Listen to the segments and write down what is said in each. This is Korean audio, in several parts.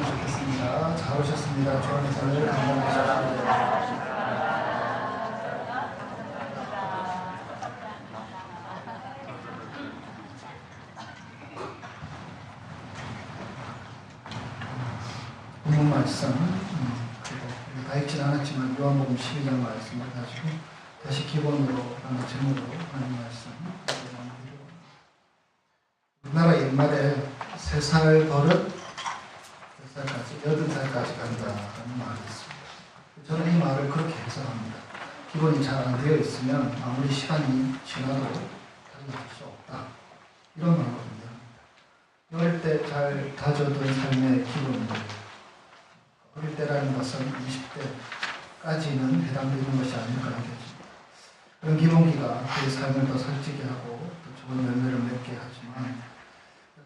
좋겠습니다. 잘 오셨습니다. 좋은 인사를 감사합니다. 본문 말씀, 다 읽진 않았지만 요한복음 12장 말씀을 가지고 다시 기본으로 하는 제목으로 하는 말씀. 우리나라 옛말에 3살 버릇 8살까지, 8살까지 간다는 말이 있습니다. 저는 이 말을 그렇게 해석합니다. 기본이 잘 안 되어 있으면 아무리 시간이 지나도 달라질 수 없다. 이런 말거든요. 어릴 때 잘 다져둔 삶의 기본인데, 어릴 때라는 것은 20대까지는 해당되는 것이 아닐까 하겠습니다. 그런 기본기가 그의 삶을 더 살찌게 하고 또 좋은 열매를 맺게 하지만,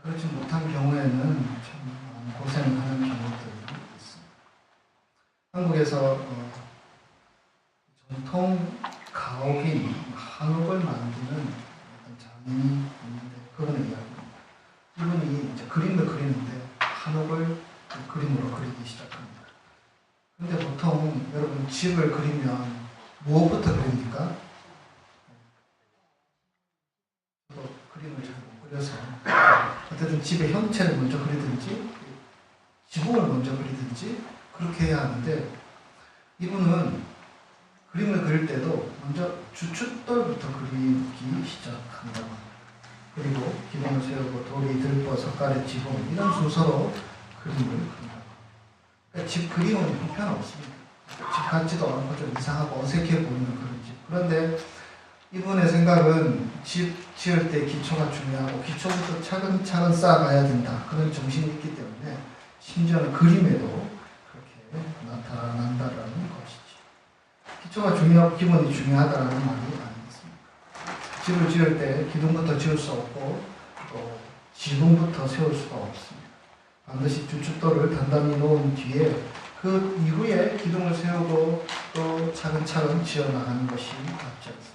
그렇지 못한 경우에는 참 고생하는 경우들이 있습니다. 한국에서 전통 가옥인 한옥을 만드는 어떤 장인이 있는데 그분의 이야기입니다. 이분이 이제 그림을 그리는데 한옥을 그림으로 그리기 시작합니다. 근데 보통 여러분 집을 그리면 무엇부터 그립니까? 저도 그림을 잘 못 그려서 어쨌든 집의 형체를 먼저 그리든지 지붕을 먼저 그리든지 그렇게 해야 하는데, 이분은 그림을 그릴 때도 먼저 주춧돌부터 그리기 시작한다고 합니다. 그리고 기본을 세우고 돌이, 들보, 석가래, 지붕 이런 순서로 그림을 그린다고. 그러니까 집 그림은 형편없습니다. 집 같지도 않고 좀 이상하고 어색해 보이는 그런 집. 그런데 이분의 생각은 집 지을 때 기초가 중요하고 기초부터 차근차근 쌓아가야 된다. 그런 정신이 있기 때문에 심지어는 그림에도 그렇게 나타난다라는 것이지. 기초가 중요하고 기본이 중요하다는 말이 아니겠습니까? 집을 지을 때 기둥부터 지을 수 없고 또 지붕부터 세울 수가 없습니다. 반드시 주춧돌을 단단히 놓은 뒤에 그 이후에 기둥을 세우고 또 차근차근 지어나가는 것이 맞지 않습니까?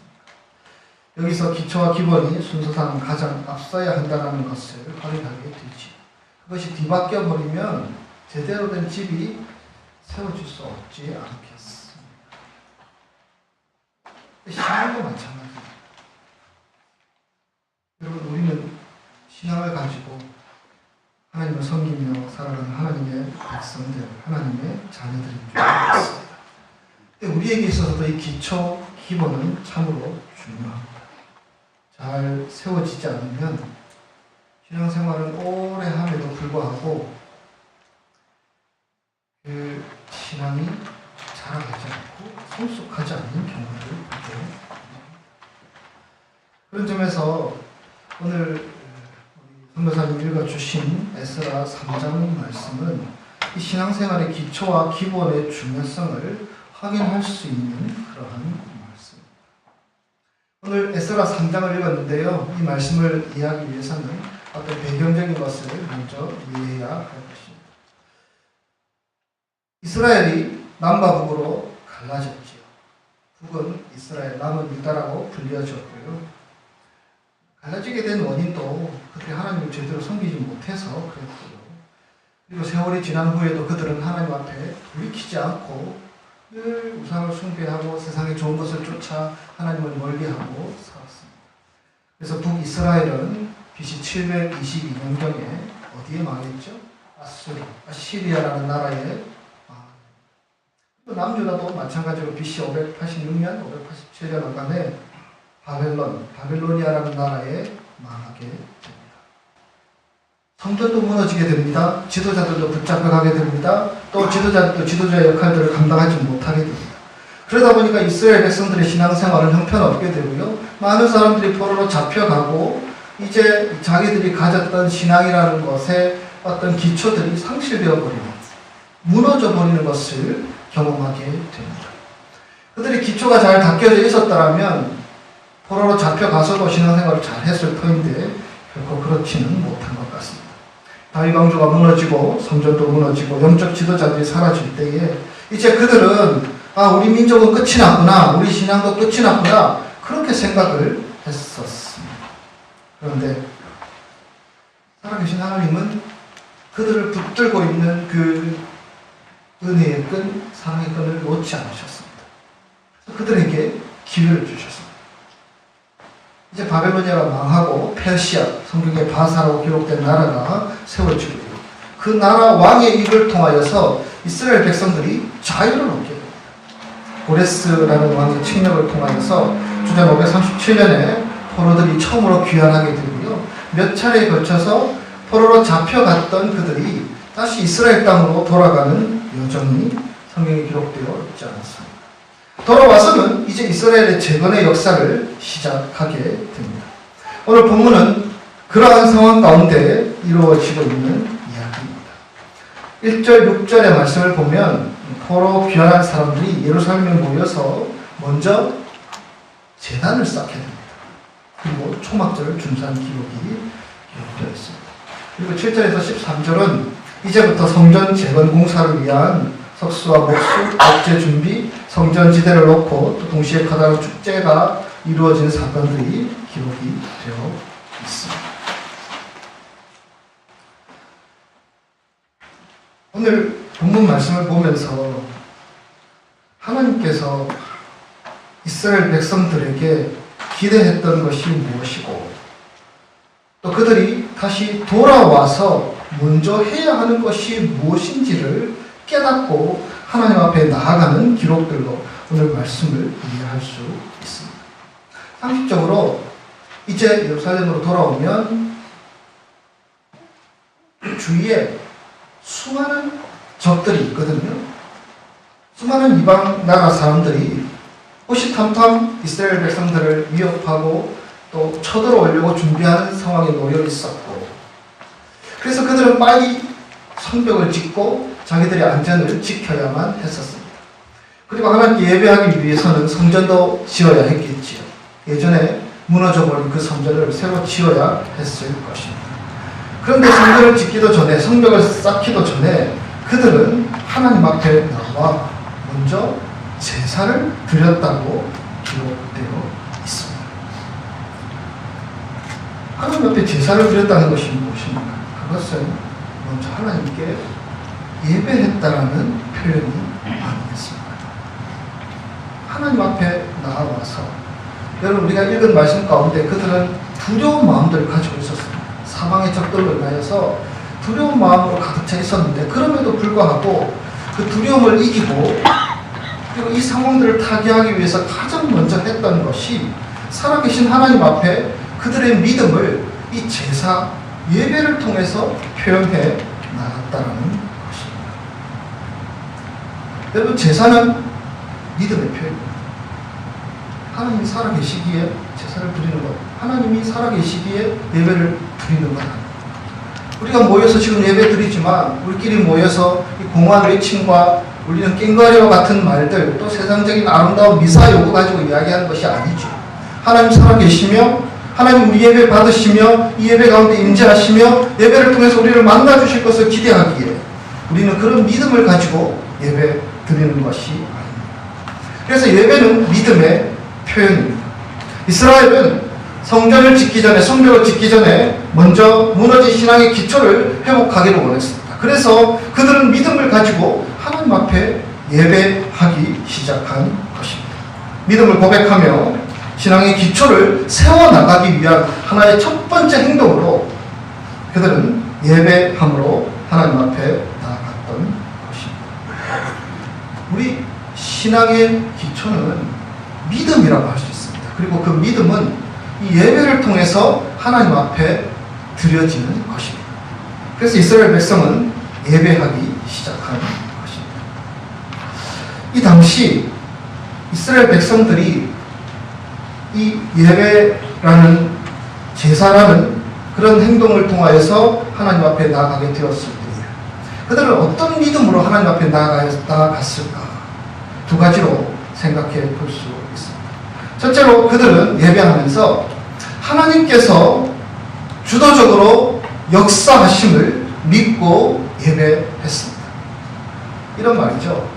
여기서 기초와 기본이 순서상 가장 앞서야 한다는 것을 확인하게 되지. 그것이 뒤바뀌어 버리면 제대로 된 집이 세워질 수 없지 않겠습니다. 신앙도 마찬가지입니다. 여러분, 우리는 신앙을 가지고 하나님을 섬기며 살아가는 하나님의 백성들, 하나님의 자녀들인 줄 알았습니다. 근데 우리에게 있어서도 이 기초, 기본은 참으로 중요합니다. 잘 세워지지 않으면 신앙생활은 오래 함에도 불구하고 그 신앙이 자라가지 않고 성숙하지 않는 경우를 보게 됩니다. 그런 점에서 오늘 선교사님 읽어주신 에스라 3장 말씀은 이 신앙생활의 기초와 기본의 중요성을 확인할 수 있는 그러한 말씀입니다. 오늘 에스라 3장을 읽었는데요. 이 말씀을 이해하기 위해서는 어떤 배경적인 것을 먼저 이해해야 할 것입니다. 이스라엘이 남과 북으로 갈라졌지요. 북은 이스라엘, 남은 유다라고 불려졌고요. 갈라지게 된 원인도 그들이 하나님을 제대로 섬기지 못해서 그랬고요. 그리고 세월이 지난 후에도 그들은 하나님 앞에 돌이키지 않고 늘 우상을 숭배하고 세상의 좋은 것을 쫓아 하나님을 멀리하고 살았습니다. 그래서 북이스라엘은 BC 722년경에 어디에 망했죠? 아시리아라는 나라에 남유다도 마찬가지로 BC 586년, 587년 안간에 바벨로니아라는 나라에 망하게 됩니다. 성전도 무너지게 됩니다. 지도자들도 붙잡혀가게 됩니다. 또 지도자들도 지도자의 역할들을 감당하지 못하게 됩니다. 그러다 보니까 이스라엘 백성들의 신앙생활은 형편없게 되고요. 많은 사람들이 포로로 잡혀가고 이제 자기들이 가졌던 신앙이라는 것에 어떤 기초들이 상실되어 버리는, 무너져 버리는 것을 경험하게 됩니다. 그들의 기초가 잘 닦여져 있었다면 포로로 잡혀가서도 신앙생활을 잘 했을 터인데 결코 그렇지는 못한 것 같습니다. 다윗 왕조가 무너지고 성전도 무너지고 영적 지도자들이 사라질 때에 이제 그들은 우리 민족은 끝이 났구나, 우리 신앙도 끝이 났구나, 그렇게 생각을 했었습니다. 그런데 살아계신 하나님은 그들을 붙들고 있는 그 은혜의 끈, 사랑의 끈을 놓지 않으셨습니다. 그들에게 기회를 주셨습니다. 이제 바벨로니아가 망하고 페르시아, 성경에 바사라고 기록된 나라가 세워지게 되고 그 나라 왕의 입을 통하여서 이스라엘 백성들이 자유를 얻게 됩니다. 고레스라는 왕의 칙령을 통하여서 주전 537년에 포로들이 처음으로 귀환하게 되고요. 몇 차례에 걸쳐서 포로로 잡혀갔던 그들이 다시 이스라엘 땅으로 돌아가는 여정이 성경에 기록되어 있지 않습니다. 돌아와서는 이제 이스라엘의 재건의 역사를 시작하게 됩니다. 오늘 본문은 그러한 상황 가운데 이루어지고 있는 이야기입니다. 1절, 6절의 말씀을 보면 포로 귀환한 사람들이 예루살렘에 모여서 먼저 제단을 쌓게 됩니다. 그리고 초막절을 준수한 기록이 기록되어 있습니다. 그리고 7절에서 13절은 이제부터 성전 재건 공사를 위한 석수와 목수, 목재 준비, 성전 지대를 놓고 또 동시에 커다란 축제가 이루어진 사건들이 기록이 되어 있습니다. 오늘 본문 말씀을 보면서 하나님께서 이스라엘 백성들에게 기대했던 것이 무엇이고 또 그들이 다시 돌아와서 먼저 해야 하는 것이 무엇인지를 깨닫고 하나님 앞에 나아가는 기록들로 오늘 말씀을 이해할 수 있습니다. 상식적으로 이제 예루살렘으로 돌아오면 주위에 수많은 적들이 있거든요. 수많은 이방 나라 사람들이 호시탐탐 이스라엘 백성들을 위협하고 또 쳐들어오려고 준비하는 상황에 놓여 있었고, 그래서 그들은 빨리 성벽을 짓고 자기들의 안전을 지켜야만 했었습니다. 그리고 하나님께 예배하기 위해서는 성전도 지어야 했겠지요. 예전에 무너져버린 그 성전을 새로 지어야 했을 것입니다. 그런데 성전을 짓기도 전에, 성벽을 쌓기도 전에 그들은 하나님 앞에 나와 먼저 제사를 드렸다고 기록되어 있습니다. 하나님 앞에 제사를 드렸다는 것이 무엇입니까? 그것은 먼저 하나님께 예배했다라는 표현이 아니겠습니까? 하나님 앞에 나와서, 여러분 우리가 읽은 말씀 가운데 그들은 두려운 마음들을 가지고 있었습니다. 사망의 적들로 인하여서 두려운 마음으로 가득 차 있었는데, 그럼에도 불구하고 그 두려움을 이기고 그리고 이 상황들을 타개하기 위해서 가장 먼저 했던 것이 살아계신 하나님 앞에 그들의 믿음을 이 제사, 예배를 통해서 표현해 나갔다는 것입니다. 여러분, 제사는 믿음의 표현입니다. 하나님이 살아계시기에 제사를 드리는 것, 하나님이 살아계시기에 예배를 드리는 것 아닙니다. 우리가 모여서 지금 예배 드리지만 우리끼리 모여서 이 공허한 외침과 우리는 깽가리와 같은 말들, 또 세상적인 아름다운 미사 요구 가지고 이야기하는 것이 아니죠. 하나님 살아계시며 하나님 우리 예배 받으시며 이 예배 가운데 임재하시며 예배를 통해서 우리를 만나주실 것을 기대하기에 우리는 그런 믿음을 가지고 예배 드리는 것이 아닙니다. 그래서 예배는 믿음의 표현입니다. 이스라엘은 성전을 짓기 전에, 성벽을 짓기 전에 먼저 무너진 신앙의 기초를 회복하기를 원했습니다. 그래서 그들은 믿음을 가지고 하나님 앞에 예배하기 시작한 것입니다. 믿음을 고백하며 신앙의 기초를 세워나가기 위한 하나의 첫 번째 행동으로 그들은 예배함으로 하나님 앞에 나아갔던 것입니다. 우리 신앙의 기초는 믿음이라고 할 수 있습니다. 그리고 그 믿음은 이 예배를 통해서 하나님 앞에 드려지는 것입니다. 그래서 이스라엘 백성은 예배하기 시작한 것입니다. 이 당시 이스라엘 백성들이 이 예배라는, 제사라는 그런 행동을 통하여서 하나님 앞에 나아가게 되었을 때 그들은 어떤 믿음으로 하나님 앞에 나아갔을까? 두 가지로 생각해 볼 수 있습니다. 첫째로 그들은 예배하면서 하나님께서 주도적으로 역사하심을 믿고 예배했습니다. 이런 말이죠.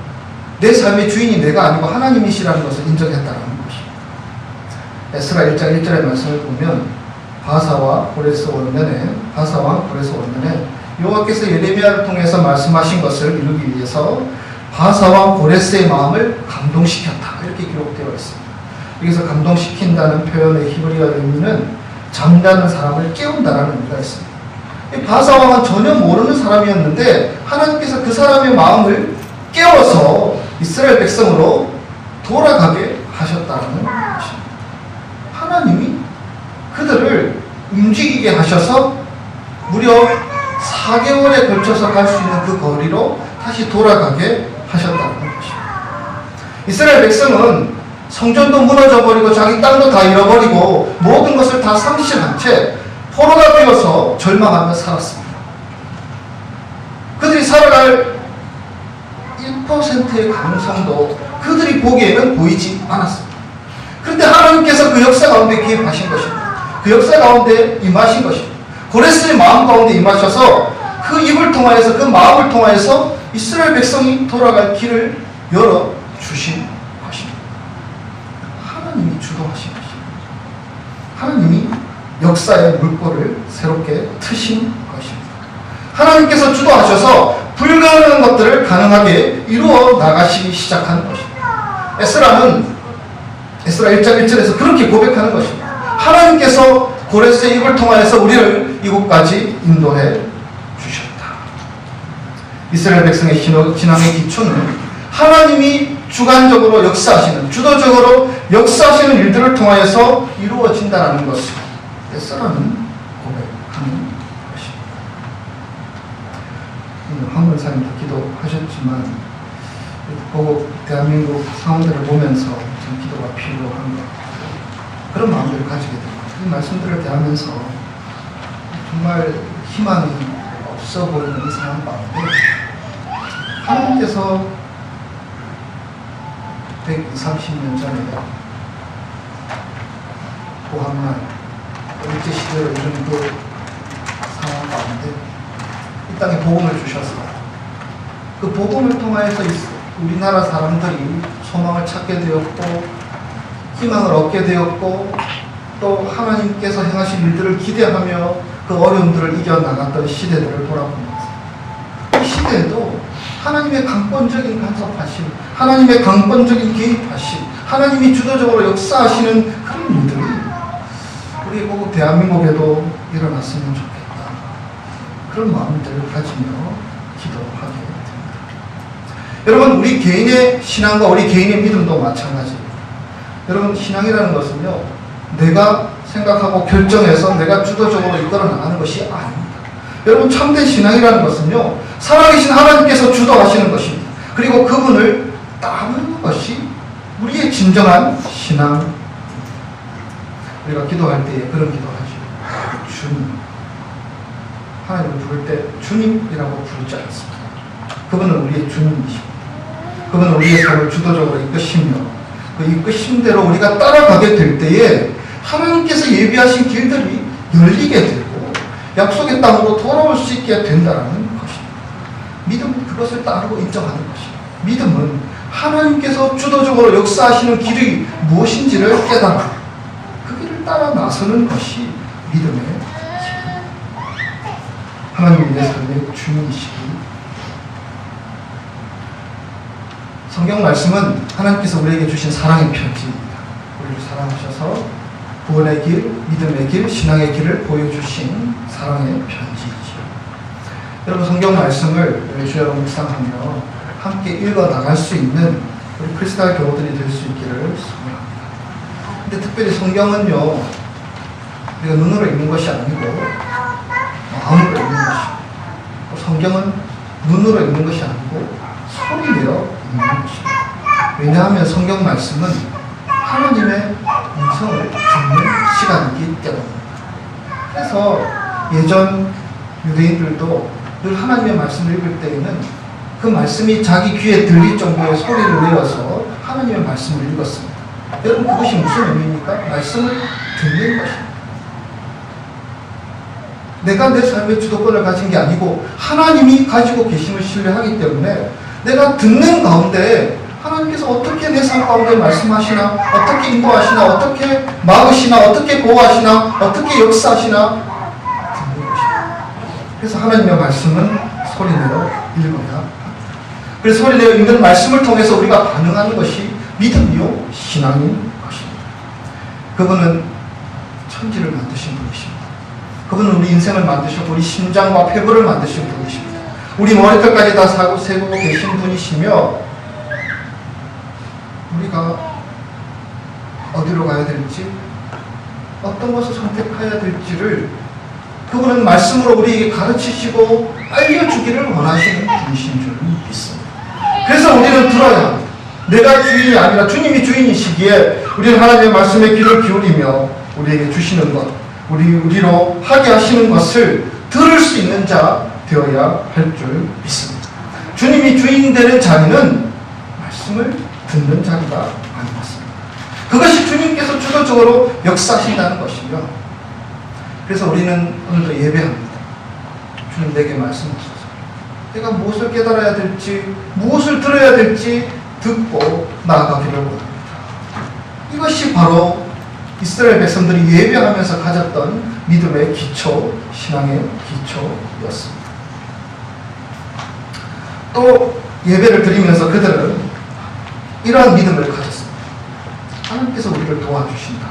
내 삶의 주인이 내가 아니고 하나님이시라는 것을 인정했다는 것입니다. 에스라 1장 1절의 말씀을 보면 바사왕 고레스 원년에 여호와께서 예레미야를 통해서 말씀하신 것을 이루기 위해서 바사와 고레스의 마음을 감동시켰다. 이렇게 기록되어 있습니다. 여기서 감동시킨다는 표현의 히브리어 의미는 잠자는 사람을 깨운다라는 의미가 있습니다. 바사 왕은 전혀 모르는 사람이었는데 하나님께서 그 사람의 마음을 깨워서 이스라엘 백성으로 돌아가게 하셨다는 것입니다. 하나님이 그들을 움직이게 하셔서 무려 4개월에 걸쳐서 갈 수 있는 그 거리로 다시 돌아가게 하셨다는 것입니다. 이스라엘 백성은 성전도 무너져버리고 자기 땅도 다 잃어버리고 모든 것을 다 상실한 채 포로가 되어서 절망하며 살았습니다. 그들이 살아갈 1%의 가능성도 그들이 보기에는 보이지 않았습니다. 그런데 하나님께서 그 역사 가운데 개입하신 것입니다. 그 역사 가운데 임하신 것입니다. 고레스의 마음 가운데 임하셔서 그 입을 통하여서 그 마음을 통하여서 이스라엘 백성이 돌아갈 길을 열어주신 것입니다. 하나님이 주도하신 것입니다. 하나님이 역사의 물꼬를 새롭게 트신 것입니다. 하나님께서 주도하셔서 불가능한 것들을 가능하게 이루어 나가시기 시작하는 것입니다. 에스라 1장 1절에서 그렇게 고백하는 것입니다. 하나님께서 고레스의 입을 통하여서 우리를 이곳까지 인도해 주셨다. 이스라엘 백성의 신앙의 기초는 하나님이 주관적으로 역사하시는, 주도적으로 역사하시는 일들을 통하여서 이루어진다는 것을 에스라는 고백하는 것입니다. 황문사님도 기도하셨지만 보고 대한민국 상황들을 보면서 좀 기도가 필요한 것, 그런 마음들을 가지게 됩니다. 이 말씀들을 대하면서 정말 희망이 없어 보이는 이 상황 가운데 하나님께서 130년 전에 고한말 일제시대로 이룬 그 상황 가운데 이 땅에 복음을 주셔서 그 복음을 통하여서 우리나라 사람들이 소망을 찾게 되었고 희망을 얻게 되었고 또 하나님께서 행하신 일들을 기대하며 그 어려움들을 이겨나갔던 시대들을 돌아보면서 이 시대에도 하나님의 강권적인 간섭하심, 하나님의 강권적인 개입하심, 하나님이 주도적으로 역사하시는 그런 일들이 우리 꼭 대한민국에도 일어났으면 좋겠다. 그런 마음들을 가지며 기도하게 됩니다. 여러분, 우리 개인의 신앙과 우리 개인의 믿음도 마찬가지입니다. 여러분, 신앙이라는 것은요, 내가 생각하고 결정해서 내가 주도적으로 이끌어 나가는 것이 아닙니다. 여러분, 참된 신앙이라는 것은요, 살아계신 하나님께서 주도하시는 것입니다. 그리고 그분을 따르는 것이 우리의 진정한 신앙. 우리가 기도할 때에 그런 기도하죠. 주님. 하나님을 부를 때 주님이라고 부르지 않습니다. 그분은 우리의 주님이십니다. 그분은 우리의 삶을 주도적으로 이끄시며 그 이끄심대로 우리가 따라가게 될 때에 하나님께서 예비하신 길들이 열리게 되고 약속의 땅으로 돌아올 수 있게 된다는 것입니다. 믿음은 그것을 따르고 인정하는 것입니다. 믿음은 하나님께서 주도적으로 역사하시는 길이 무엇인지를 깨달아 그 길을 따라 나서는 것이 믿음의 길입니다. 하나님이 내 삶의 주인이시기, 성경 말씀은 하나님께서 우리에게 주신 사랑의 편지입니다. 우리를 사랑하셔서 구원의 길, 믿음의 길, 신앙의 길을 보여주신 사랑의 편지이죠. 여러분, 성경 말씀을 주야로 묵상하며 함께 읽어 나갈 수 있는 우리 크리스탈 교우들이 될 수 있기를 소원합니다. 근데 특별히 성경은요, 우리가 눈으로 읽는 것이 아니고 마음으로 읽는 것입니다. 성경은 눈으로 읽는 것이 아니고 소리 내어 읽는 것입니다. 왜냐하면 성경 말씀은 하나님의 음성을 듣는 시간이기 때문입니다. 그래서 예전 유대인들도 늘 하나님의 말씀을 읽을 때에는 그 말씀이 자기 귀에 들릴 정도의 소리를 내어서 하나님의 말씀을 읽었습니다. 여러분, 그것이 무슨 의미입니까? 말씀을 듣는 것입니다. 내가 내 삶의 주도권을 가진 게 아니고 하나님이 가지고 계심을 신뢰하기 때문에 내가 듣는 가운데 하나님께서 어떻게 내 삶 가운데 말씀하시나, 어떻게 인도하시나, 어떻게 막으시나, 어떻게 보호하시나, 어떻게 역사하시나 듣는 것입니다. 그래서 하나님의 말씀은 소리내어 읽어야 합니다. 그래서 소리내어 읽는 말씀을 통해서 우리가 반응하는 것이 믿음이요 신앙인 것입니다. 그분은 천지를 만드신 분이십니다. 그분은 우리 인생을 만드셨고 우리 심장과 폐부를 만드신 분이십니다. 우리 머리털까지 다 사고 세고 계신 분이시며 우리가 어디로 가야 될지 어떤 것을 선택해야 될지를 그분은 말씀으로 우리에게 가르치시고 알려주기를 원하시는 분이신 줄 믿습니다. 그래서 우리는 들어야 합니다. 내가 주인이 아니라 주님이 주인이시기에 우리는 하나님의 말씀에 귀를 기울이며 우리에게 주시는 것, 우리로 하게 하시는 것을 들을 수 있는 자 되어야 할 줄 믿습니다. 주님이 주인 되는 자리는 말씀을 듣는 자리가 아닌 것입니다. 그것이 주님께서 주도적으로 역사하신다는 것이며 그래서 우리는 오늘도 예배합니다. 주님 내게 말씀하소서. 내가 무엇을 깨달아야 될지 무엇을 들어야 될지 듣고 나아가기를 원합니다. 이것이 바로 이스라엘 백성들이 예배하면서 가졌던 믿음의 기초, 신앙의 기초였습니다. 또 예배를 드리면서 그들은 이러한 믿음을 가졌습니다. 하나님께서 우리를 도와주신다.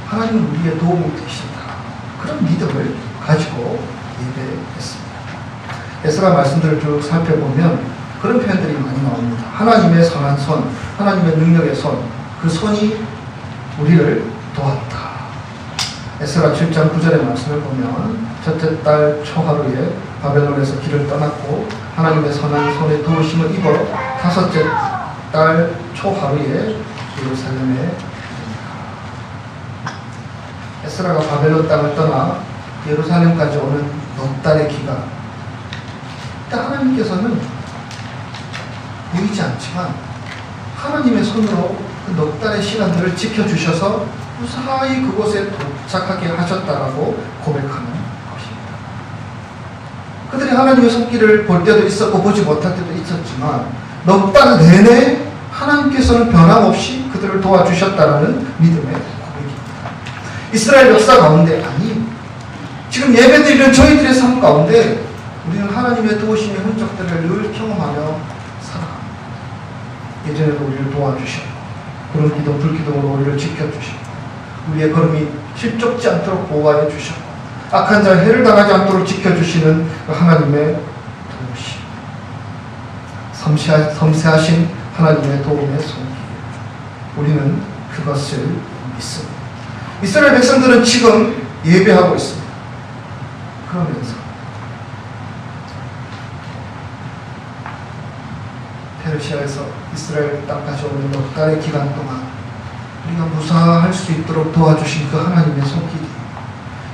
하나님은 우리의 도움이 되신다. 그런 믿음을 가지고 예배했습니다. 에스라 말씀들을 쭉 살펴보면 그런 표현들이 많이 나옵니다. 하나님의 선한 손, 하나님의 능력의 손, 그 손이 우리를 도왔다. 에스라 7장 9절의 말씀을 보면 첫째 달 초하루에 바벨론에서 길을 떠났고 하나님의 선한 손의 도우심을 입어 다섯째 달 초하루에 예루살렘에 에스라가 바벨론 땅을 떠나 예루살렘까지 오는 넉 달의 기간, 그때 하나님께서는 보이지 않지만 하나님의 손으로 그 넉 달의 시간들을 지켜주셔서 무사히 그곳에 도착하게 하셨다라고 고백하는 것입니다. 그들이 하나님의 손길을 볼 때도 있었고 보지 못할 때도 있었지만 넉 달 내내 하나님께서는 변함없이 그들을 도와주셨다라는 믿음의 고백입니다. 이스라엘 역사 가운데 아니 지금 예배드리는 저희들의 삶 가운데 우리는 하나님의 도우심의 흔적들을 늘 경험하며 살아갑니다. 예전에도 우리를 도와주셨고 그런 기도 불기도로 우리를 지켜주시고 우리의 걸음이 실족지 않도록 보호하여 주셨고 악한 자 해를 당하지 않도록 지켜주시는 그 하나님의 도우심, 섬세하신 하나님의 도움의 손길, 우리는 그것을 믿습니다. 이스라엘 백성들은 지금 예배하고 있습니다. 그러면서 페르시아에서 이스라엘 땅까지 오는 넉 달의 기간 동안 우리가 무사할 수 있도록 도와주신 그 하나님의 손길이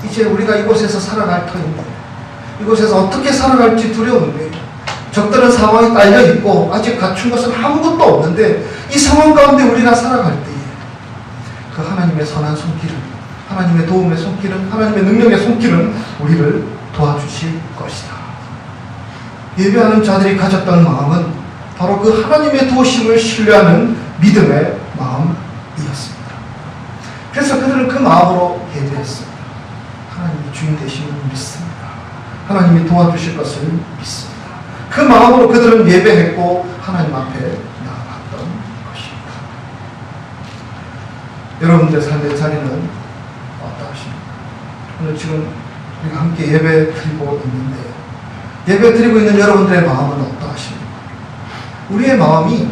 이제 우리가 이곳에서 살아갈 터인데 이곳에서 어떻게 살아갈지 두려운데 적들은 상황이 깔려있고 아직 갖춘 것은 아무것도 없는데 이 상황 가운데 우리가 살아갈 때에 그 하나님의 선한 손길은 하나님의 도움의 손길은 하나님의 능력의 손길은 우리를 도와주실 것이다. 예배하는 자들이 가졌던 마음은 바로 그 하나님의 도우심을 신뢰하는 믿음의 마음이었습니다. 그래서 그들은 그 마음으로 예배했습니다. 하나님이 주인 되심을 믿습니다. 하나님이 도와주실 것을 믿습니다. 그 마음으로 그들은 예배했고 하나님 앞에 나아갔던 것입니다. 여러분들의 삶의 자리는 어떠하십니까? 오늘 지금 우리가 함께 예배 드리고 있는데 예배 드리고 있는 여러분들의 마음은 어떠하십니까? 우리의 마음이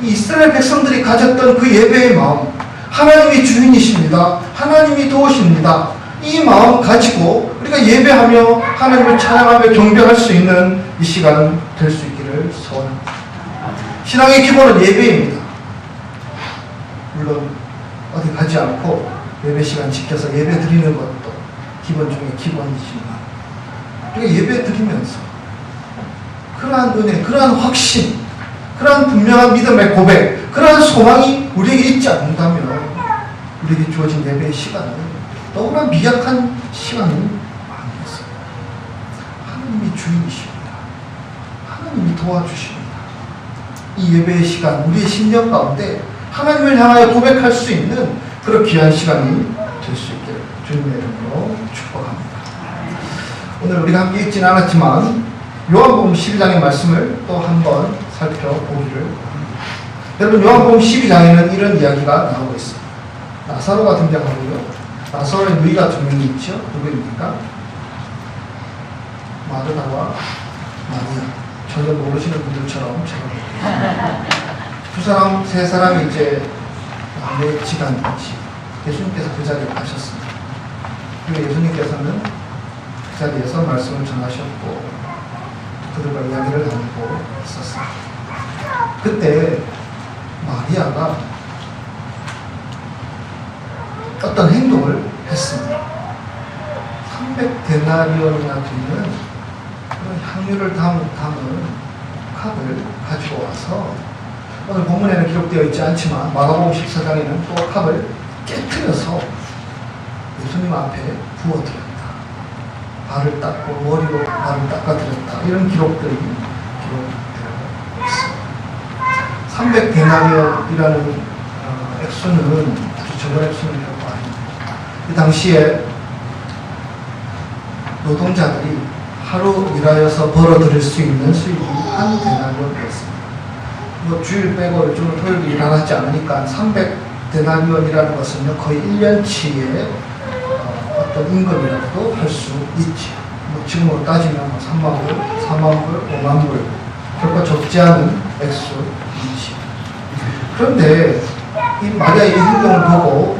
이 이스라엘 백성들이 가졌던 그 예배의 마음, 하나님이 주인이십니다. 하나님이 도우십니다. 이 마음 가지고 우리가 예배하며 하나님을 찬양하며 경배할 수 있는 이 시간 될 수 있기를 소원합니다. 신앙의 기본은 예배입니다. 물론 어디 가지 않고 예배 시간 지켜서 예배 드리는 것도 기본 중에 기본이지만 우리가 예배 드리면서 그러한 은혜, 그러한 확신, 그러한 분명한 믿음의 고백, 그러한 소망이 우리에게 있지 않는다면 우리에게 주어진 예배의 시간은 너무나 미약한 시간이 아니겠습니다. 하나님이 주인이십니다. 하나님이 도와주십니다. 이 예배의 시간, 우리의 심령 가운데 하나님을 향하여 고백할 수 있는 그런 귀한 시간이 될 수 있기를 주님의 이름으로 축복합니다. 오늘 우리가 함께 읽지는 않았지만 요한복음 12장의 말씀을 또 한번 살펴보기를 합니다. 여러분, 요한복음 12장에는 이런 이야기가 나오고 있습니다. 나사로가 등장하고요. 나사로의 누이가 두 명이 있죠. 누구입니까? 마르다와 마리아. 전혀 모르시는 분들처럼 제가 두 사람, 세 사람이 이제 남매지간이지. 예수님께서 그 자리에 가셨습니다. 그리고 예수님께서는 그 자리에서 말씀을 전하셨고 그들과 이야기를 나누고 있었습니다. 그때 마리아가 어떤 행동을 했습니다. 300데나리온이나 되는 그런 향유를 담은 컵을 가지고 와서, 오늘 본문에는 기록되어 있지 않지만 마가복음 14장에는 또 컵을 깨트려서 예수님 앞에 부어드렸다. 발을 닦고 머리로 발을 닦아드렸다. 이런 기록들이 기록되어 있습니다. 300데나리온이라는 액수는 아주 적은 액수는 이 당시에 노동자들이 하루 일하여서 벌어들일 수 있는 수입이 한 데나리온이었습니다. 뭐 주일 빼고 요즘은 토요일 일하지 않으니까 300데나리온이라는 것은 거의 1년치의 어떤 임금이라고도 할 수 있지. 뭐 지금으로 따지면 3만 불, 4만 불, 5만 불, 결코 적지 않은 액수이지. 그런데 이 마리아의 행동을 보고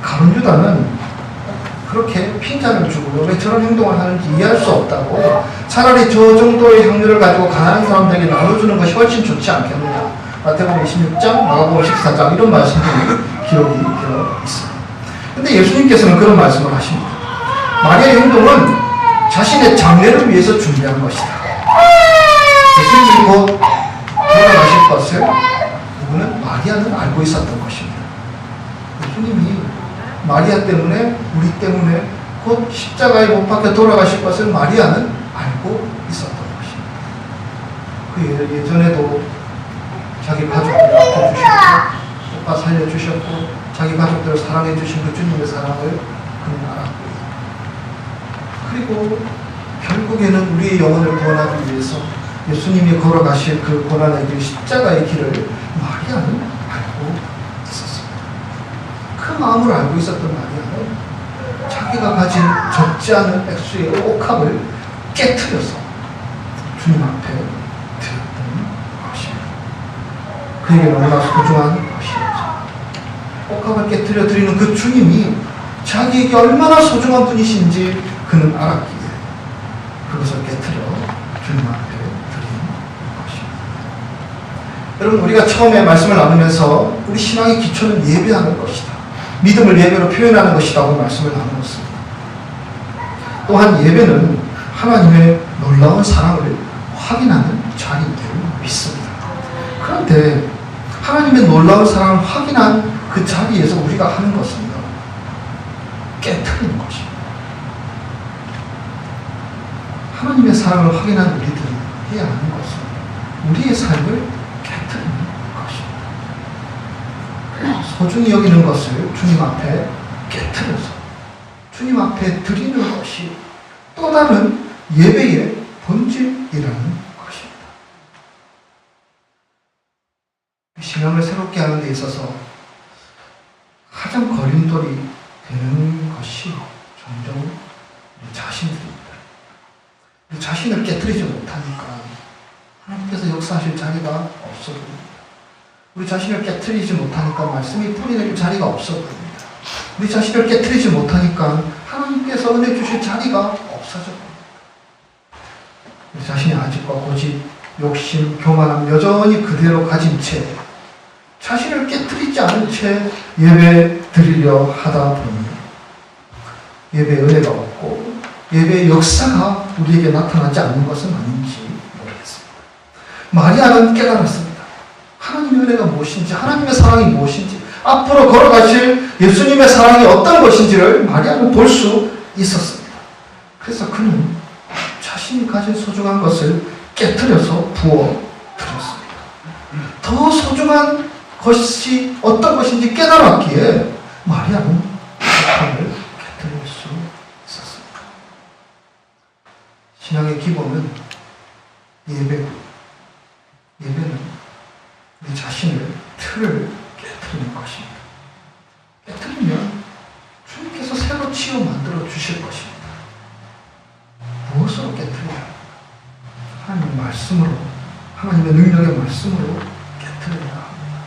가룟 유다는 그렇게 핀잔을 주고 왜 저런 행동을 하는지 이해할 수 없다고, 차라리 저 정도의 향유를 가지고 가난한 사람들에게 나눠주는 것이 훨씬 좋지 않겠느냐. 마태복음 26장, 마가복음 14장 이런 말씀들이 기록이 되어 있습니다. 그런데 예수님께서는 그런 말씀을 하십니다. 마리아의 행동은 자신의 장례를 위해서 준비한 것이다. 예수님이 곧 돌아가실 것을 이분은 마리아는 알고 있었던 것입니다. 예수님이 마리아 때문에, 우리 때문에 곧 십자가에 못 박혀 돌아가실 것을 마리아는 알고 있었던 것입니다. 그 예전에도 자기 가족들을 아껴주셨고 오빠 살려주셨고 자기 가족들을 사랑해주신 그 주님의 사랑을 그는 알았고요. 그리고 결국에는 우리의 영혼을 구원하기 위해서 예수님이 걸어가실 그 고난의 길, 십자가의 길을 마리아는 알고 있었습니다. 그 마음을 알고 있었던 마리아는 자기가 가진 적지 않은 액수의 옥합을 깨트려서 주님 앞에 드렸던 것입니다. 그에게 너무나 소중한 것이었죠. 옥합을 깨트려 드리는 그 주님이 자기에게 얼마나 소중한 분이신지 그는 알았기에 그것을 깨트려 주님 앞에 드리는 것입니다. 여러분, 우리가 처음에 말씀을 나누면서 우리 신앙의 기초는 예배하는 것이다. 믿음을 예배로 표현하는 것이라고 말씀을 나누었습니다. 또한 예배는 하나님의 놀라운 사랑을 확인하는 자리인 줄 믿습니다. 그런데 하나님의 놀라운 사랑을 확인한 그 자리에서 우리가 하는 것은 깨트리는 것입니다. 하나님의 사랑을 확인한 우리들이 해야 하는 것은 우리의 삶을 깨트리는 것입니다. 소중히 여기는 것을 주님 앞에 깨트려서 주님 앞에 드리는 것이 또 다른 예배의 본질이라는 것입니다. 신앙을 새롭게 하는 데 있어서 가장 걸림돌이 되는 것이 종종 우리 자신들입니다. 우리 자신을 깨트리지 못하니까 하나님께서 역사하실 자리가 없어 보입니다. 우리 자신을 깨트리지 못하니까 말씀이 뿌리내릴 자리가 없어 보입니다. 우리 자신을 깨트리지 못하니까 하나님께서 은혜 주실 자리가 없어져 보입니다. 우리 자신의 아집과 고집, 욕심, 교만함 여전히 그대로 가진 채 자신을 깨트리지 않은 채 예배 드리려 하다 보니 예배의 은혜가 없고 예배의 역사가 우리에게 나타나지 않는 것은 아닌지 모르겠습니다. 마리아는 깨달았습니다. 하나님의 은혜가 무엇인지, 하나님의 사랑이 무엇인지, 앞으로 걸어가실 예수님의 사랑이 어떤 것인지를 마리아는 볼 수 있었습니다. 그래서 그는 자신이 가진 소중한 것을 깨트려서 부어 드렸습니다. 더 소중한 것이 어떤 것인지 깨달았기에 마리아는 옥합을 깨트릴 수 있었습니다. 신앙의 기본은 예배고, 예배는 우리 자신을 틀을 깨트리는 것입니다. 깨트리면 주님께서 새로 치유 만들어 주실 것입니다. 무엇으로 깨트려야 합니까? 하나님의 말씀으로, 하나님의 능력의 말씀으로 깨트려야 합니다.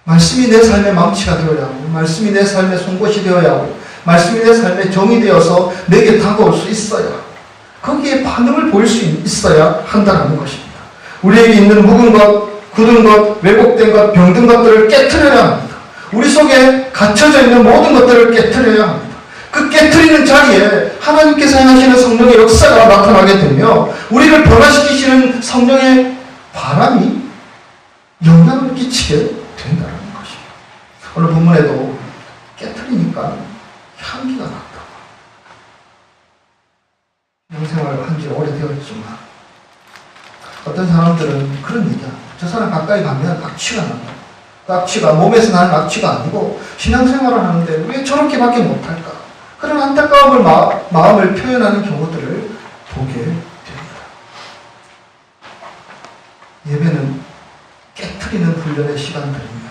말씀이 내 삶의 망치가 되어야 하고, 말씀이 내 삶의 송곳이 되어야 하고, 말씀이 내 삶의 정이 되어서 내게 다가올 수 있어야, 거기에 반응을 보일 수 있어야 한다는 것입니다. 우리에게 있는 묵은 것, 굳은 것, 왜곡된 것, 병든 것들을 깨트려야 합니다. 우리 속에 갇혀져 있는 모든 것들을 깨트려야 합니다. 그 깨트리는 자리에 하나님께서 행하시는 성령의 역사가 나타나게 되며 우리를 변화시키시는 성령의 바람이 영향을 끼치게 된다는 것입니다. 오늘 본문에도 깨트리니까 향기가 났다. 영생활을 한 지 오래되었지만 어떤 사람들은 그런 얘기야. 저 사람 가까이 가면 악취가 난다. 그 악취가 몸에서 나는 악취가 아니고 신앙생활을 하는데 왜 저렇게밖에 못할까? 그런 안타까움을 마음을 표현하는 경우들을 보게 됩니다. 예배는 깨트리는 훈련의 시간들입니다.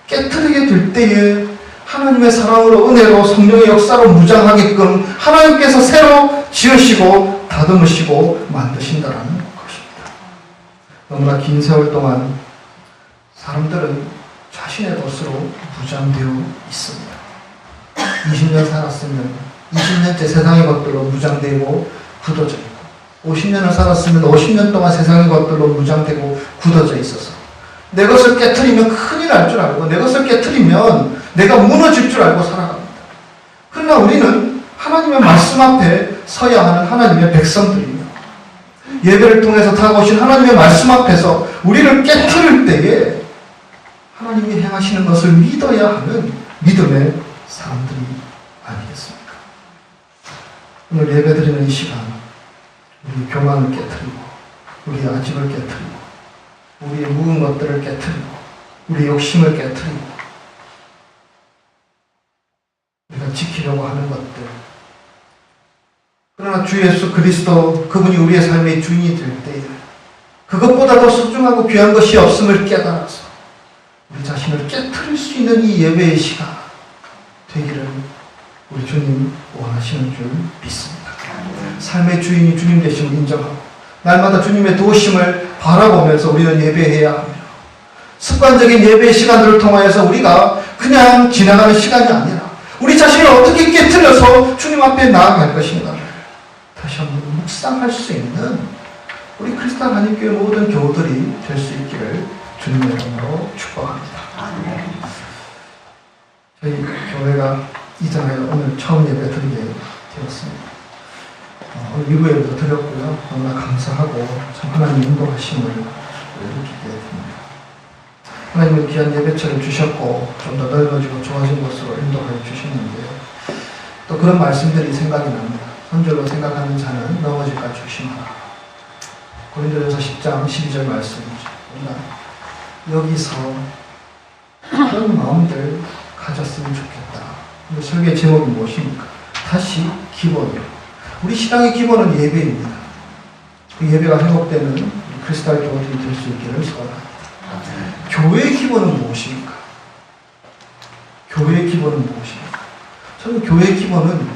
깨트리게 될 때에 하나님의 사랑으로 은혜로 성령의 역사로 무장하게끔 하나님께서 새로 지으시고 다듬으시고 만드신다는 것입니다. 너무나 긴 세월 동안 사람들은 자신의 것으로 무장되어 있습니다. 20년 살았으면 20년째 세상의 것들로 무장되고 굳어져 있고 50년을 살았으면 50년 동안 세상의 것들로 무장되고 굳어져 있어서 내 것을 깨트리면 큰일 날 줄 알고 내 것을 깨트리면 내가 무너질 줄 알고 살아갑니다. 그러나 우리는 하나님의 말씀 앞에 서야 하는 하나님의 백성들이며 예배를 통해서 다가오신 하나님의 말씀 앞에서 우리를 깨트릴 때에 하나님이 행하시는 것을 믿어야 하는 믿음의 사람들이 아니겠습니까? 오늘 예배드리는 이 시간 우리 교만을 깨트리고 우리 아집을 깨트리고 우리의 묵은 것들을 깨트리고 우리 욕심을 깨트리고 우리가 지키려고 하는 것들, 그러나 주 예수 그리스도 그분이 우리의 삶의 주인이 될 때에 그것보다 더 소중하고 귀한 것이 없음을 깨달아서 우리 자신을 깨트릴 수 있는 이 예배의 시간 되기를 우리 주님 원하시는 줄 믿습니다. 삶의 주인이 주님 되심을 인정하고 날마다 주님의 도우심을 바라보면서 우리는 예배해야 합니다. 습관적인 예배의 시간들을 통하여서 우리가 그냥 지나가는 시간이 아니라 우리 자신을 어떻게 깨트려서 주님 앞에 나아갈 것인가를 다시 한번 묵상할 수 있는 우리 크리스탈 한인교회 모든 교우들이 될 수 있기를 주님의 이름으로 축복합니다. 저희 교회가 이전에 오늘 처음 예배 드리게 되었습니다. 오늘 미국 예배도 드렸고요. 너무나 감사하고 참 하나님 인도하심을 느끼게 됩니다. 하나님은 귀한 예배처를 주셨고 좀 더 넓어지고 좋아진 곳으로 인도하여 주셨는데요. 또 그런 말씀들이 생각이 납니다. 선절로 생각하는 자는 넘어질까 조심하라. 고린도전서 10장 12절 말씀이죠. 여기서 그런 마음들 가졌으면 좋겠다. 설교의 제목이 무엇입니까? 다시 기본으로. 우리 신앙의 기본은 예배입니다. 그 예배가 회복되는 크리스탈 교우들이 될 수 있기를 소원합니다. 교회의 기본은 무엇입니까? 교회의 기본은 무엇입니까? 저는 교회의 기본은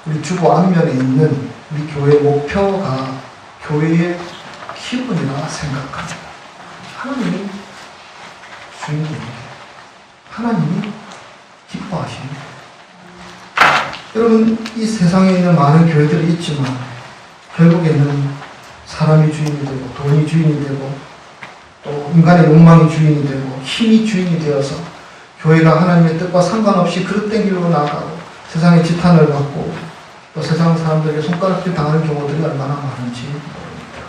우리 주보 앞면에 있는 우리 교회의 목표가 교회의 기본이라 생각합니다. 하나님이 주인공입니다. 하나님이 기뻐하십니다. 여러분, 이 세상에 있는 많은 교회들이 있지만 결국에는 사람이 주인이 되고 돈이 주인이 되고 또 인간의 욕망이 주인이 되고 힘이 주인이 되어서 교회가 하나님의 뜻과 상관없이 그릇된 길로 나아가고 세상의 지탄을 받고 또 세상 사람들에게 손가락질 당하는 경우들이 얼마나 많은지 모릅니다.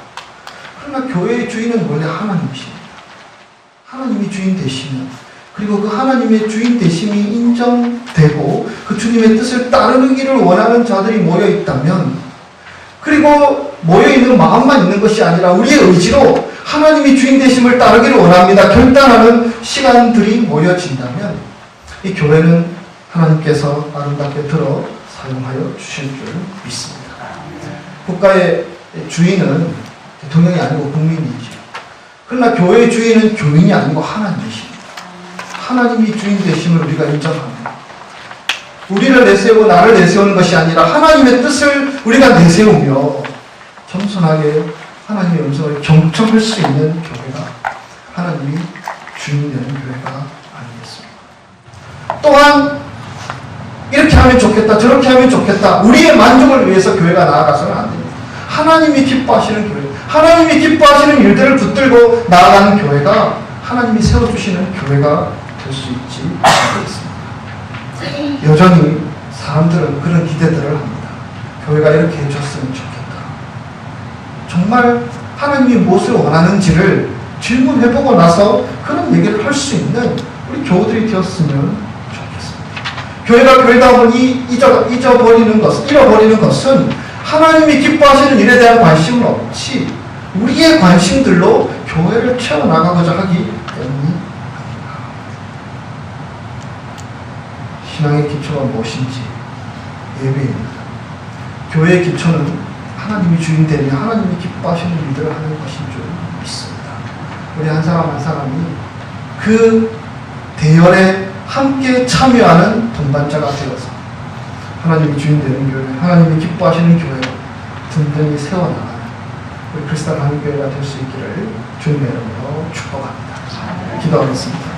그러나 교회의 주인은 원래 하나님이십니다. 하나님이 주인 되시면 그리고 그 하나님의 주인 되심이 인정되고 그 주님의 뜻을 따르는 길을 원하는 자들이 모여있다면 그리고 모여있는 마음만 있는 것이 아니라 우리의 의지로 하나님이 주인 되심을 따르기를 원합니다. 결단하는 시간들이 모여진다면 이 교회는 하나님께서 아름답게 들어 사용하여 주실 줄 믿습니다. 국가의 주인은 대통령이 아니고 국민이죠. 그러나 교회의 주인은 교인이 아니고 하나님이십니다. 하나님이 주인 되심을 우리가 인정합니다. 우리를 내세우고 나를 내세우는 것이 아니라 하나님의 뜻을 우리가 내세우며 겸손하게 하나님의 음성을 경청할 수 있는 교회가 하나님이 주인 되는 교회가 아니겠습니까? 또한 이렇게 하면 좋겠다, 저렇게 하면 좋겠다, 우리의 만족을 위해서 교회가 나아가서는 안 됩니다. 하나님이 기뻐하시는 교회, 하나님이 기뻐하시는 일들을 붙들고 나아가는 교회가 하나님이 세워주시는 교회가 될 수 있지 않겠습니다. 여전히 사람들은 그런 기대들을 합니다. 교회가 이렇게 해줬으면 좋겠다. 정말 하나님이 무엇을 원하는지를 질문해보고 나서 그런 얘기를 할 수 있는 우리 교우들이 되었으면 좋겠습니다. 교회가 교회다움을 잃어버리는 것은 하나님이 기뻐하시는 일에 대한 관심은 없이 우리의 관심들로 교회를 채워나가고자 하기 때문입니다. 신앙의 기초가 무엇인지 예배입니다. 교회의 기초는 하나님이 주인 되며 하나님이 기뻐하시는 일들을 하는 것인 줄 믿습니다. 우리 한 사람 한 사람이 그 대열에 함께 참여하는 동반자가 되어서 하나님이 주인 되는 교회, 하나님이 기뻐하시는 교회 든든히 세워나가는 우리 크리스탈 한교회가 될 수 있기를 주님의 이름으로 축복합니다. 기도하겠습니다.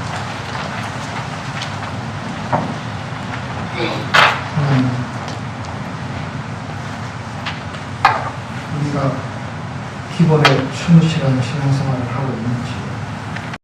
우리가 기본에 충실한 신앙생활을 하고 있는지